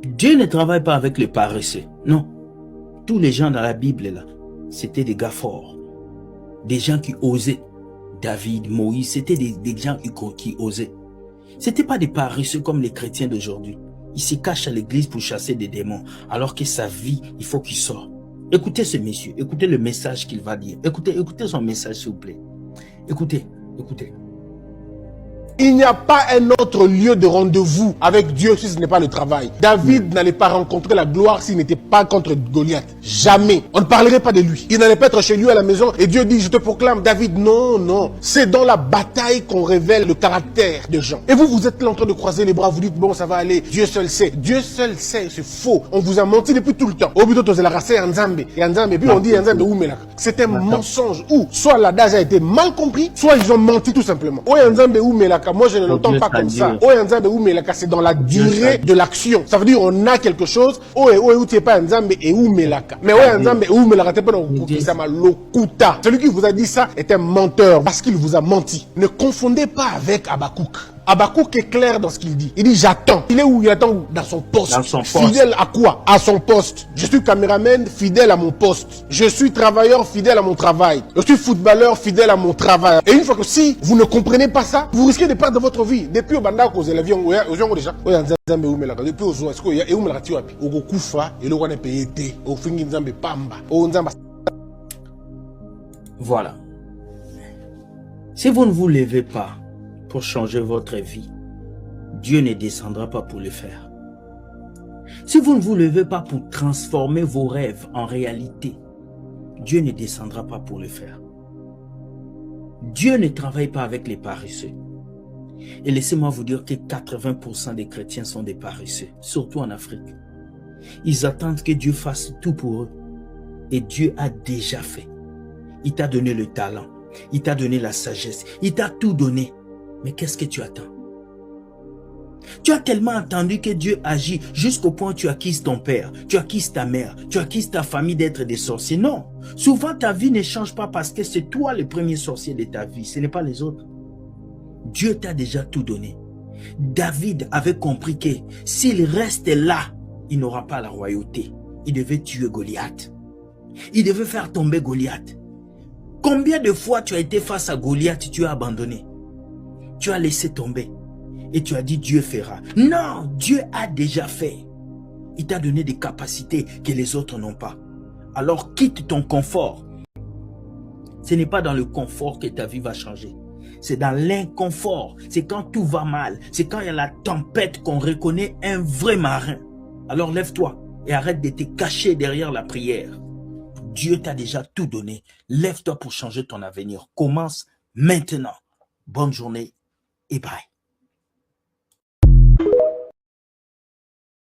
Dieu ne travaille pas avec les paresseux. Non. Tous les gens dans la Bible, là, c'était des gars forts. Des gens qui osaient. David, Moïse, c'était des gens qui osaient. C'était pas des paresseux comme les chrétiens d'aujourd'hui. Ils se cachent à l'église pour chasser des démons, alors que sa vie, il faut qu'il sorte. Écoutez ce monsieur, écoutez le message qu'il va dire. Écoutez son message, s'il vous plaît. Écoutez. Il n'y a pas un autre lieu de rendez-vous avec Dieu si ce n'est pas le travail. David n'allait pas rencontrer la gloire s'il n'était pas contre Goliath. Jamais. On ne parlerait pas de lui. Il n'allait pas être chez lui à la maison et Dieu dit, je te proclame David. Non, non. C'est dans la bataille qu'on révèle le caractère des gens. Et vous êtes là en train de croiser les bras, vous dites, bon, ça va aller. Dieu seul sait. Dieu seul sait, c'est faux. On vous a menti depuis tout le temps. Au bout de la race Nzambe. Et Nzambe, puis on dit Nzambe ou Melak. C'est un mensonge où soit l'adage a été mal compris, soit ils ont menti tout simplement. Ou Nzambe ou Melak. Moi, je ne l'entends pas comme ça. C'est dans la durée de l'action. Ça veut dire on a quelque chose. Mais celui qui vous a dit ça est un menteur parce qu'il vous a menti. Ne confondez pas avec Habakkuk. Habakkuk est clair dans ce qu'il dit. Il dit j'attends. Il est où? Il attend dans son poste. Fidèle à quoi? À son poste. Je suis caméraman, fidèle à mon poste. Je suis travailleur, fidèle à mon travail. Je suis footballeur, fidèle à mon travail. Et une fois que si vous ne comprenez pas ça, vous risquez de perdre votre vie. Depuis au banda aux élèves, aux gens déjà. Depuis aux gens, est-ce qu'il y a où me l'a-t-il appris? Au Gokufa, et le roi n'est payé. Au Fingi Nzambe Pamba. Au Nzamba. Voilà. Si vous ne vous levez pas pour changer votre vie, Dieu ne descendra pas pour le faire. Si vous ne vous levez pas pour transformer vos rêves en réalité, Dieu ne descendra pas pour le faire. Dieu ne travaille pas avec les paresseux. Et laissez-moi vous dire que 80% des chrétiens sont des paresseux, surtout en Afrique. Ils attendent que Dieu fasse tout pour eux. Et Dieu a déjà fait. Il t'a donné le talent, il t'a donné la sagesse, il t'a tout donné. Mais qu'est-ce que tu attends? Tu as tellement attendu que Dieu agit jusqu'au point où tu acquises ton père, tu acquises ta mère, tu acquises ta famille d'être des sorciers. Non, souvent ta vie ne change pas parce que c'est toi le premier sorcier de ta vie, ce n'est pas les autres. Dieu t'a déjà tout donné. David avait compris que s'il reste là, il n'aura pas la royauté. Il devait tuer Goliath. Il devait faire tomber Goliath. Combien de fois tu as été face à Goliath, tu as abandonné? Tu as laissé tomber. Et tu as dit Dieu fera. Non, Dieu a déjà fait. Il t'a donné des capacités que les autres n'ont pas. Alors quitte ton confort. Ce n'est pas dans le confort que ta vie va changer. C'est dans l'inconfort. C'est quand tout va mal. C'est quand il y a la tempête qu'on reconnaît un vrai marin. Alors lève-toi et arrête de te cacher derrière la prière. Dieu t'a déjà tout donné. Lève-toi pour changer ton avenir. Commence maintenant. Bonne journée et bye.